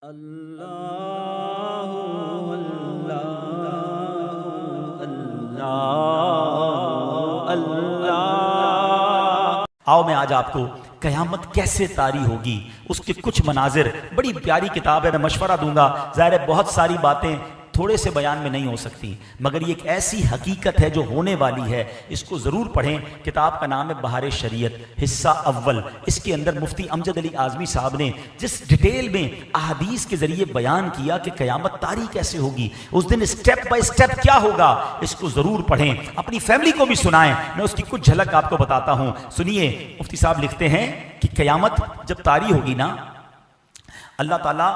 अल्लाह अल्लाह अल्लाह अल्लाह। आओ मैं आज आपको कयामत कैसे तारी होगी उसके कुछ मनाजिर, बड़ी प्यारी किताब है, मैं मशवरा दूंगा। ज़ाहिर है बहुत सारी बातें थोड़े से बयान में नहीं हो सकती, मगर ये एक ऐसी हकीकत है जो होने वाली है, इसको ज़रूर पढ़ें। किताब का नाम है बहार शरीयत, हिस्सा अव्वल। इसके अंदर मुफ्ती अमजद अली आज़मी साहब ने जिस डिटेल में अहादीस के ज़रिए बयान किया कि क़यामत तारी कैसे होगी, उस दिन स्टेप बाय स्टेप क्या होगा, इसको ज़रूर पढ़ें, अपनी फैमिली को भी सुनाएं। मैं उसकी कुछ झलक आपको बताता हूँ, सुनिए। मुफ्ती साहब लिखते हैं कि क़यामत जब तारी होगी ना, अल्लाह ताला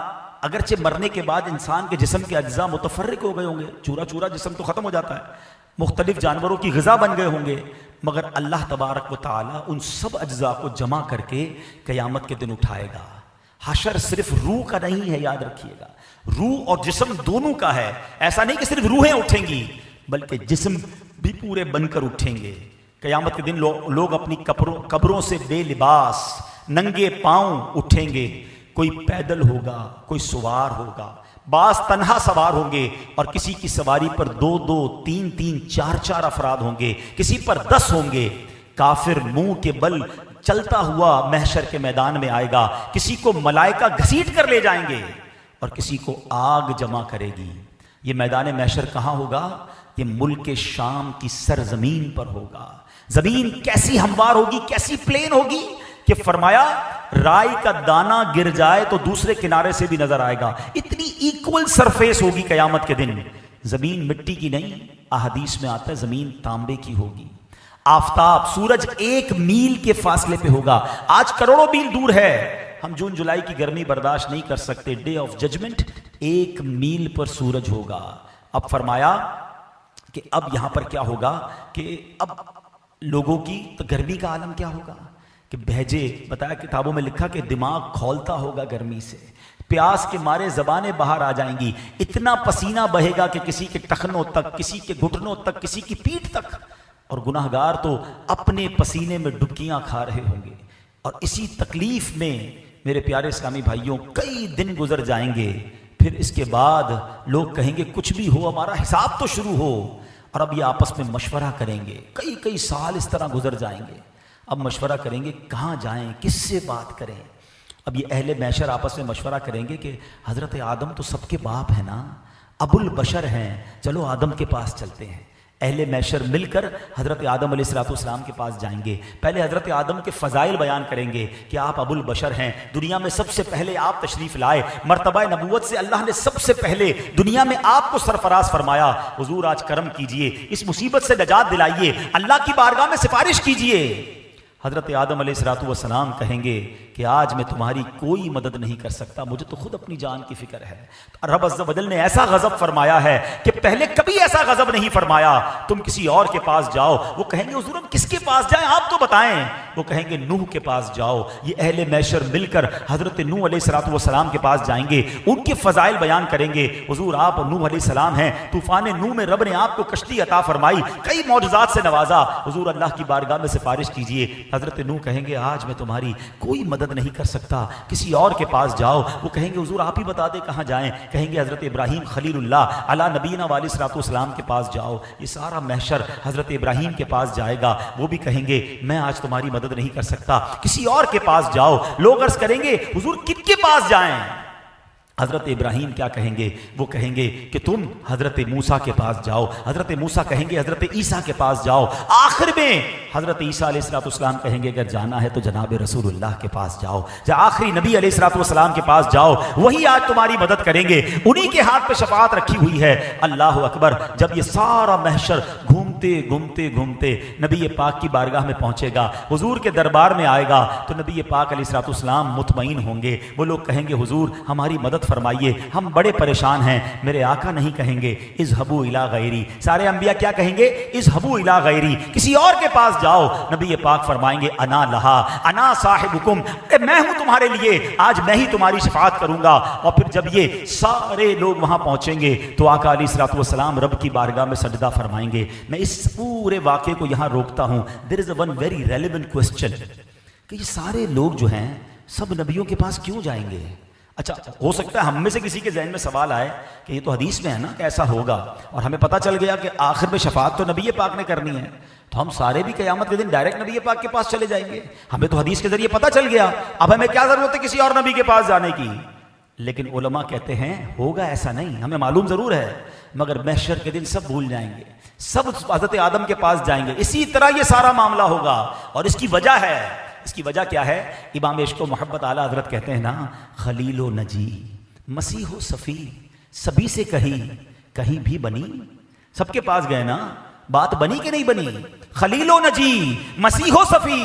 अगरचे मरने के बाद इंसान के जिस्म के अज्जा मुतफर्रिक हो गए होंगे, चूरा चूरा जिस्म तो ख़त्म हो जाता है, मुख्तलिफ जानवरों की ग़िज़ा बन गए होंगे, मगर अल्लाह तबारक व तआला उन सब अज्जा को जमा करके क़यामत के दिन उठाएगा। हशर सिर्फ रूह का नहीं है, याद रखिएगा, रूह और जिस्म दोनों का है। ऐसा नहीं कि सिर्फ रूहें उठेंगी, बल्कि जिस्म भी पूरे बनकर उठेंगे। क़यामत के दिन लोग अपनी कब्रों से बेलिबास नंगे पांव उठेंगे। कोई पैदल होगा, कोई सवार होगा, बास तन्हा सवार होंगे और किसी की सवारी पर 2-2, 3-3, 4-4 अफराद होंगे, किसी पर 10 होंगे। काफिर मुंह के बल चलता हुआ महशर के मैदान में आएगा, किसी को मलाइका घसीट कर ले जाएंगे और किसी को आग जमा करेगी। ये मैदान महशर कहाँ होगा? ये मुल्क शाम की सरजमीन पर होगा। जमीन कैसी हमवार होगी, कैसी प्लेन होगी कि फरमाया राई का दाना गिर जाए तो दूसरे किनारे से भी नजर आएगा। इतनी इक्वल सरफेस होगी कयामत के दिन। जमीन मिट्टी की नहीं, अहदीस में आता है जमीन तांबे की होगी। आफताब, सूरज 1 मील के फासले पे होगा। आज करोड़ों मील दूर है, हम जून जुलाई की गर्मी बर्दाश्त नहीं कर सकते। डे ऑफ जजमेंट 1 मील पर सूरज होगा। अब फरमाया कि अब यहां पर क्या होगा कि अब लोगों की तो गर्मी का आलम क्या होगा कि बहजे, बताया किताबों में लिखा कि दिमाग खौलता होगा गर्मी से, प्यास के मारे जबानें बाहर आ जाएंगी, इतना पसीना बहेगा कि किसी के टखनों तक, किसी के घुटनों तक, किसी की पीठ तक, और गुनाहगार तो अपने पसीने में डुबकियां खा रहे होंगे। और इसी तकलीफ में मेरे प्यारे इस्लामी भाइयों कई दिन गुजर जाएंगे। फिर इसके बाद लोग कहेंगे कुछ भी हो, हमारा हिसाब तो शुरू हो। और अब ये आपस में मशवरा करेंगे, कई कई साल इस तरह गुजर जाएंगे। अब मशवरा करेंगे कहाँ जाएं, किससे बात करें। अब ये अहले महशर आपस में मशवरा करेंगे कि हज़रत आदम तो सबके बाप है ना, अबुल बशर हैं, चलो आदम के पास चलते हैं। अहले महशर मिलकर हज़रत आदम अलैहिस्सलाम के पास जाएंगे। पहले हज़रत आदम के फ़ज़ाइल बयान करेंगे कि आप अबुल बशर हैं, दुनिया में सबसे पहले आप तशरीफ़ लाए, मर्तबा नबूवत से अल्लाह ने सबसे पहले दुनिया में आपको सरफराज फरमाया। हुजूर आज करम कीजिए, इस मुसीबत से नजात दिलाइए, अल्लाह की बारगाह में सिफारिश कीजिए। हज़रत आदम अलैहिस्सलाम कहेंगे कि आज मैं तुम्हारी कोई मदद नहीं कर सकता, मुझे तो खुद अपनी जान की फिक्र है। रब अज़्ज़ वजल ने ऐसा गज़ब फरमाया है कि पहले कभी ऐसा गज़ब नहीं फरमाया, तुम किसी और के पास जाओ। वो कहेंगे हुज़ूर हम किसके पास जाएं, आप तो बताएं। वो कहेंगे नूह के पास जाओ। ये अहले महशर मिलकर हज़रत नूह अलैहिस्सलाम के पास जाएंगे, उनके फ़ज़ाइल बयान करेंगे। हुज़ूर आप नूह अलैहिस्सलाम हैं, तूफ़ान नूह में रब ने आपको कश्ती अता फरमाई, कई मौजज़ात से नवाजा, हुज़ूर अल्लाह की बारगाह में सिफारिश कीजिए। हज़रत नूह कहेंगे आज मैं तुम्हारी कोई मदद नहीं कर सकता, किसी और के पास जाओ। वो कहेंगे हुजूर आप ही बता दें कहाँ जाएं। कहेंगे हज़रत इब्राहीम खलीलुल्लाह अला नबीना वालिस्सलाम के पास जाओ। ये सारा महशर हज़रत इब्राहीम के पास जाएगा। वो भी कहेंगे मैं आज तुम्हारी मदद नहीं कर सकता, किसी और के पास जाओ। लोग अर्ज़ करेंगे हुजूर किनके पास जाएं। हज़रत इब्राहीम क्या कहेंगे? वो कहेंगे कि तुम हज़रत मूसा के पास जाओ। हज़रत मूसा कहेंगे हज़रत ईसा के पास जाओ। आखिर में हज़रत ईसा अलैहिस्सलाम कहेंगे अगर जाना है तो जनाब रसूलुल्लाह के पास जाओ, जो आखिरी नबी अलैहिस्सलाम के पास जाओ, वही आज तुम्हारी मदद करेंगे, उन्हीं के हाथ पे शफाअत रखी हुई है। अल्लाह अकबर। जब ये सारा महशर घूमते घूमते घूमते नबी पाक की बारगाह में पहुंचेगा, हुजूर के दरबार में आएगा, तो नबी पाक अलैहिस्सलाम मुतमईन होंगे। वो लोग कहेंगे हुजूर हमारी मदद फरमाइए, हम बड़े परेशान हैं। मेरे आका नहीं कहेंगे इज़हबू इला गैरी, सारे अंबिया क्या कहेंगे? इज़हबू इला गैरी, किसी और के पास जाओ। नबी पाक फरमाएंगे अना लहा अना साहिबुकुम, मैं हूं तुम्हारे लिए, आज मैं ही तुम्हारी शफाअत करूंगा। और फिर जब ये सारे लोग वहां पहुंचेंगे तो आका अलैहिस्सलाम रब की बारगाह में सजदा फरमाएंगे। मैं इस पूरे वाक़े को यहां रोकता हूं। There is one very relevant question कि ये सारे लोग जो हैं सब नबियों के पास क्यों जाएंगे? अच्छा, हो सकता है हम में से किसी के जहन में सवाल आए कि ये तो हदीस में है ना कि ऐसा होगा, और हमें पता चल गया कि आखिर में शफाअत तो नबी पाक ने करनी है, तो हम सारे भी क़यामत के दिन डायरेक्ट नबी पाक के पास चले जाएंगे। हमें तो हदीस के जरिए पता चल गया, अब हमें क्या जरूरत है किसी और नबी के पास जाने की। लेकिन उलमा कहते हैं होगा ऐसा नहीं, हमें मालूम जरूर है, मगर महशर के दिन सब भूल जाएंगे, सब हजरत आदम के पास जाएंगे। इसी तरह ये सारा मामला होगा। और इसकी वजह है, इसकी वजह क्या है? इमाम इश्क व मोहब्बत आला हजरत कहते हैं ना, खलीलो नजी मसीहो सफ़ी, सभी से कहीं भी बनी, सबके पास गए ना, बात बनी कि नहीं बनी? खलीलो नजी मसीहो सफ़ी,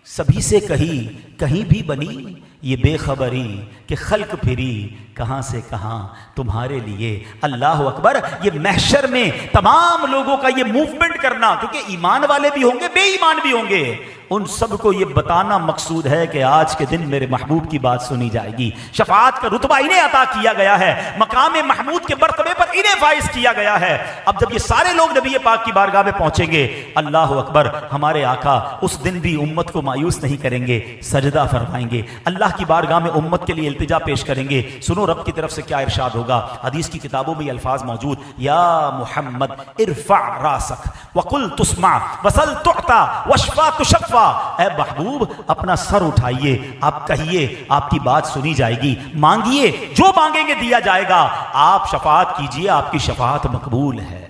सभी से कहीं भी बनी, ये बेखबरी कि खल्क फिरी कहां से कहां तुम्हारे लिए। अल्लाह अकबर। ये महशर में तमाम लोगों का ये मूवमेंट करना, क्योंकि ईमान वाले भी होंगे, बेईमान भी होंगे, उन सबको ये बताना मकसूद है कि आज के दिन मेरे महबूब की बात सुनी जाएगी। शफाअत का रुतबा इन्हें अता किया गया है, मकाम महमूद के मर्तबे पर इन्हें फाइज किया गया है। अब जब ये सारे लोग नबी पाक की बारगाह में पहुंचेंगे, अल्लाह अकबर, हमारे आका उस दिन भी उम्मत को मायूस नहीं करेंगे, सजदा फरमाएंगे, अल्लाह की बारगाह में उम्मत के लिए इल्तिजा पेश करेंगे। सुनो रब की तरफ से क्या इरशाद होगा। हदीस की किताबों में अल्फाज मौजूद, या मुहम्मद इरफा रासक वकुल तुस्मा वसल तुअता वशफा तुशफ़ा, ऐ महबूब अपना सर उठाइए, आप कहिए, आपकी बात सुनी जाएगी, मांगिए, जो मांगेंगे दिया जाएगा, आप शफाअत कीजिए, आपकी शफाअत मकबूल है।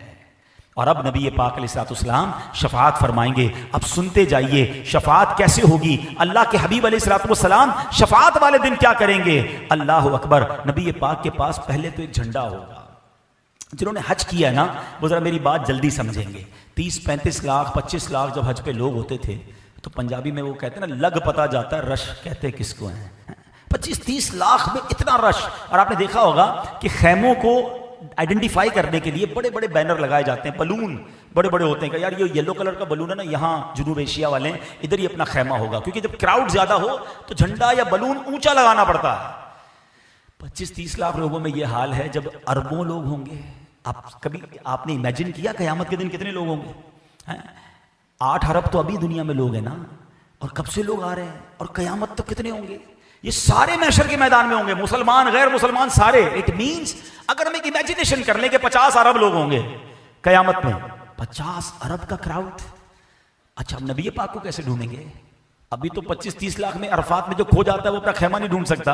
और अब नबी पाक अलैहिस्सलाम शफाअत फरमाएंगे। अब सुनते जाइए शफाअत कैसे होगी। अल्लाह के हबीब अलैहिस्सलाम शफाअत वाले दिन क्या करेंगे। अल्लाह अकबर। नबी पाक के पास पहले तो एक झंडा होगा। जिन्होंने हज किया है ना, वो जरा मेरी बात जल्दी समझेंगे। 30-35 लाख 25 लाख जब हज पे लोग होते थे, तो पंजाबी में वो कहते हैं ना, लग पता जाता है, रश कहते किसको हैं। 25-30 लाख में इतना रश। और आपने देखा होगा कि खैमों को आइडेंटिफाई करने के लिए बड़े बड़े बैनर लगाए जाते हैं, बलून बड़े बड़े होते हैं कि यार ये येलो कलर का बलून है ना, यहाँ जुनूब एशिया वाले इधर ही अपना खैमा होगा, क्योंकि जब क्राउड ज्यादा हो तो झंडा या बलून ऊंचा लगाना पड़ता है। 25-30 लाख लोगों में ये हाल है, जब अरबों लोग होंगे। आपने इमेजिन किया क़यामत के दिन कितने लोग होंगे? 8 अरब तो अभी दुनिया में लोग हैं ना, और कब से लोग आ रहे हैं, और क़यामत तक कितने होंगे? ये सारे महशर के मैदान में होंगे, मुसलमान गैर मुसलमान सारे। इट मींस अगर हम एक इमेजिनेशन कर लें कि 50 अरब लोग होंगे कयामत में, 50 अरब का क्राउड। अच्छा, अब नबी पाक को कैसे ढूंढेंगे? अभी तो 25-30 लाख में अरफात में जो खो जाता है वो अपना खैमा नहीं ढूंढ सकता,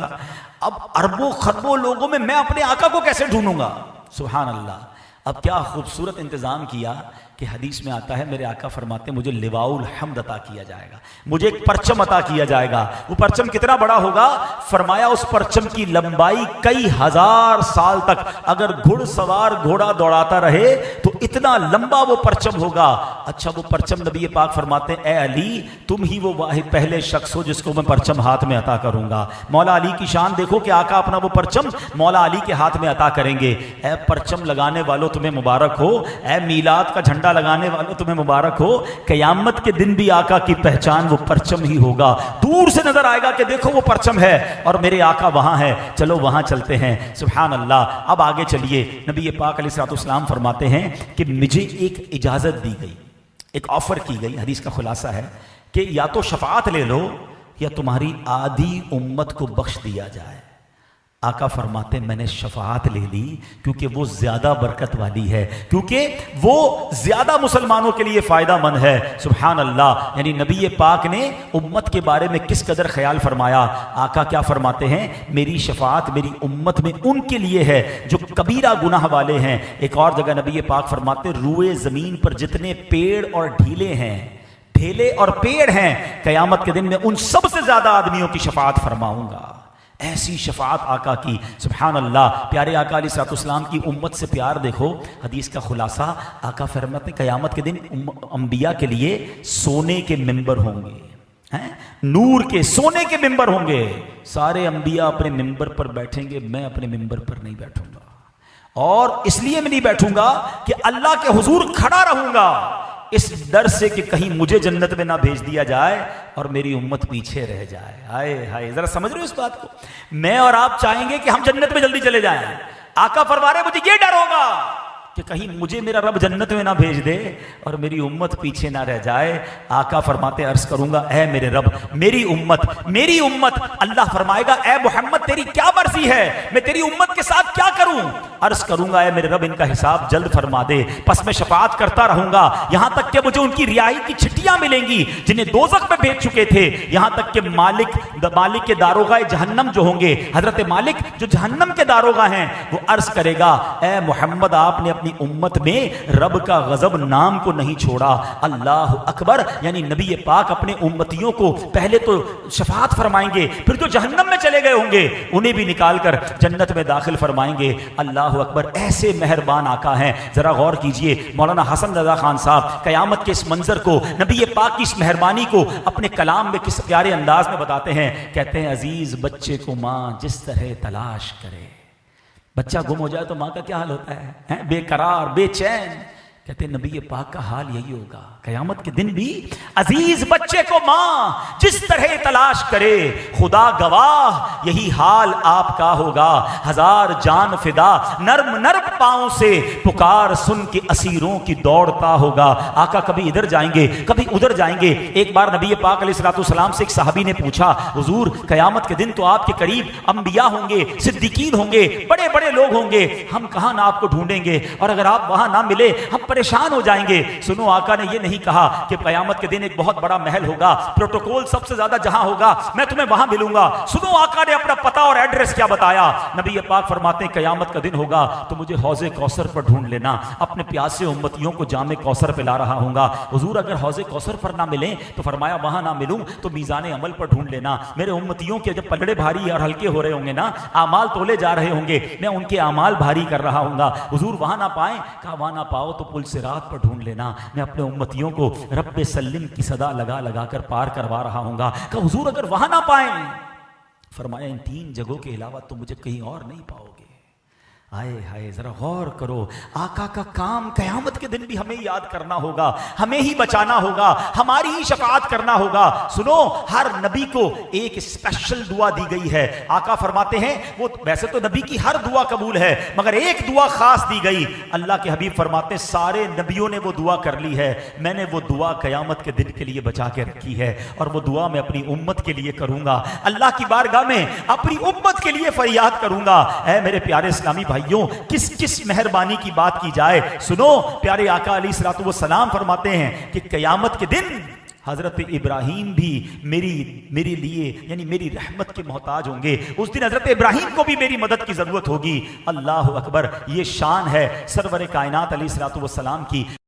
अब अरबों खरबों लोगों में मैं अपने आका को कैसे ढूंढूंगा? सुभान अल्लाह। अब क्या खूबसूरत इंतजाम किया कि हदीस में आता है, मेरे आका फरमाते मुझे लिवाउल हम्द अता किया जाएगा, मुझे एक परचम अता किया जाएगा। वो परचम कितना बड़ा होगा? फरमाया उस परचम की लंबाई कई हजार साल तक, अगर घुड़सवार घोड़ा दौड़ाता रहे तो इतना लंबा वो परचम होगा। अच्छा, वो परचम नबी पाक फरमाते हैं, ए अली तुम ही वो वाहिद पहले शख्स हो जिसको मैं परचम हाथ में अता करूंगा। मौला अली की शान देखो कि आका अपना वो परचम मौला अली के हाथ में अता करेंगे। ए परचम लगाने वालों तुम्हें मुबारक हो, ए मीलाद का झंडा लगाने वालों तुम्हें मुबारक हो। कयामत के दिन भी आका की पहचान वो परचम ही होगा। दूर से नजर आएगा कि देखो वो परचम है और मेरे आका वहां है, चलो वहां चलते हैं। सुभान अल्लाह। अब आगे चलिए, नबी पाक अलैहिस्सलाम फरमाते हैं कि मुझे एक इजाजत दी गई, एक ऑफर की गई। हदीस का खुलासा है कि या तो शफाअत ले लो या तुम्हारी आधी उम्मत को बख्श दिया जाए। आका फरमाते मैंने शफाअत ले ली क्योंकि वो ज्यादा बरकत वाली है, क्योंकि वो ज्यादा मुसलमानों के लिए फायदा मंद है। सुभान अल्लाह। यानी नबी पाक ने उम्मत के बारे में किस कदर ख्याल फरमाया। आका क्या फरमाते हैं, मेरी शफाअत मेरी उम्मत में उनके लिए है जो कबीरा गुनाह वाले हैं। एक और जगह नबी पाक फरमाते, रूए जमीन पर जितने पेड़ और ढीले हैं, ढेले और पेड़ हैं, कयामत के दिन में उन सबसे ज्यादा आदमियों की शफाअत फरमाऊंगा। ऐसी शफाअत आका की। सुभान अल्लाह। प्यारे आका अलैहिस्सलाम की उम्मत से प्यार देखो। हदीस का खुलासा, आका फरमाते कयामत के दिन अंबिया के लिए सोने के मिंबर होंगे, हैं, नूर के सोने के मिंबर होंगे। सारे अंबिया अपने मिंबर पर बैठेंगे, मैं अपने मिंबर पर नहीं बैठूंगा। और इसलिए मैं नहीं बैठूंगा कि अल्लाह के हुजूर खड़ा रहूंगा, इस डर से कि कहीं मुझे जन्नत में ना भेज दिया जाए और मेरी उम्मत पीछे रह जाए। हाय हाय, जरा समझ रहे हो इस बात को? मैं और आप चाहेंगे कि हम जन्नत में जल्दी चले जाएं। आका फरमा रहे मुझे ये डर होगा कि कि कहीं मुझे मेरा रब जन्नत में ना भेज दे और मेरी उम्मत पीछे ना रह जाए। आका फरमाते अर्ज करूंगा, ऐ मेरे रब मेरी उम्मत। अल्लाह फरमाएगा, ऐ मोहम्मद तेरी क्या मर्जी है, मैं तेरी उम्मत के साथ क्या करूं? अर्ज करूंगा, ऐ मेरे रब इनका हिसाब जल्द फरमा दे। बस मैं शफाअत करता रहूंगा यहां तक कि मुझे उनकी रिहाई की चिट्ठियां मिलेंगी जिन्हें दोज़ख में भेज चुके थे। यहां तक कि मालिक के दारोगा जहन्नम जो होंगे, हजरत मालिक जो जहन्नम के दारोगा हैं, वो अर्ज करेगा, ऐ मोहम्मद आपने अपनी उम्मत में रब का गजब नाम को नहीं छोड़ा। अल्लाह अकबर। यानी नबी पाक अपने उम्मतियों को पहले तो शफाअत फरमाएंगे, फिर जो जहन्नम में चले गए होंगे उन्हें भी निकाल कर जन्नत में दाखिल फरमाएंगे। अल्लाह अकबर। ऐसे मेहरबान आका हैं। जरा गौर कीजिए, मौलाना हसन रजा खान साहब कयामत के इस मंजर को, नबी पाक की इस मेहरबानी को अपने कलाम में किस प्यारे अंदाज में बताते हैं। कहते हैं, अजीज बच्चे को माँ जिस तरह तलाश करे। बच्चा गुम हो जाए तो माँ का क्या हाल होता है? बेकरार, बेचैन। कहते हैं नबी पाक का हाल यही होगा कयामत के दिन भी। अजीज बच्चे को माँ जिस तरह तलाश करे, खुदा गवाह यही हाल आपका होगा। हजार जान फिदा नर्म नर्म पांव से पुकार सुन के असीरों की दौड़ता होगा। आका कभी इधर जाएंगे कभी उधर जाएंगे। एक बार नबी पाक अलैहिस्सलाम से एक साहबी ने पूछा, हुजूर कयामत के दिन तो आपके करीब अंबिया होंगे, सिद्दीकीन होंगे, बड़े बड़े लोग होंगे, हम कहां ना आपको ढूंढेंगे, और अगर आप वहां ना मिले हम परेशान हो जाएंगे। सुनो, आका ने यह नहीं कहा कि कयामत के दिन एक बहुत बड़ा महल होगा, प्रोटोकॉल सबसे ज्यादा जहां होगा मैं तुम्हें वहां मिलूंगा। सुनो, आका ने अपना पता और एड्रेस क्या बताया। नबी पाक फरमाते हैं, कयामत का दिन होगा तो मुझे हौज़े कौसर पर ढूंढ लेना, अपने प्यासे उम्मतियों को जामे कौसर पिला रहा हूंगा। हुजूर अगर हौज़े कौसर पर ना मिले तो फरमाया वहां ना मिलूं तो मीज़ान अमल पर ढूंढ लेना। मेरे उम्मतियों के जब पलड़े भारी और हल्के हो रहे होंगे ना, आमाल तोले जा रहे होंगे, मैं उनके आमाल भारी कर रहा हूंगा। हुजूर वहां ना पाए, कहा वहां ना पाओ तो पुल सिरात पर ढूंढ लेना, मैं अपने उम्मतियों को रब्बे सल्लिम की सदा लगा लगा कर पार करवा रहा हूंगा। कहा हुजूर अगर वहां ना पाए, फरमाया इन तीन जगहों के अलावा तो मुझे कहीं और नहीं पाओगे। आए हाय, जरा गौर करो, आका का काम कयामत के दिन भी हमें याद करना होगा, हमें ही बचाना होगा, हमारी ही शफाअत करना होगा। सुनो, हर नबी को एक स्पेशल दुआ दी गई है। आका फरमाते हैं, वो वैसे तो नबी की हर दुआ कबूल है मगर एक दुआ खास दी गई। अल्लाह के हबीब फरमाते हैं, सारे नबियों ने वो दुआ कर ली है, मैंने वो दुआ कयामत के दिन के लिए बचा के रखी है और वो दुआ मैं अपनी उम्मत के लिए करूंगा। अल्लाह की बारगाह में अपनी उम्मत के लिए फरियाद करूंगा। ऐ मेरे प्यारे इस्लामी भाइयों, किस किस मेहरबानी की बात की जाए। सुनो, प्यारे आका अलैहिस्सलातु वस्सलाम फरमाते हैं कि कयामत के दिन हजरत इब्राहिम भी मेरे लिए यानी मेरी रहमत के मोहताज होंगे। उस दिन हजरत इब्राहिम को भी मेरी मदद की जरूरत होगी। अल्लाह अकबर। ये शान है सरवर कायनात अलैहिस्सलातु वस्सलाम की।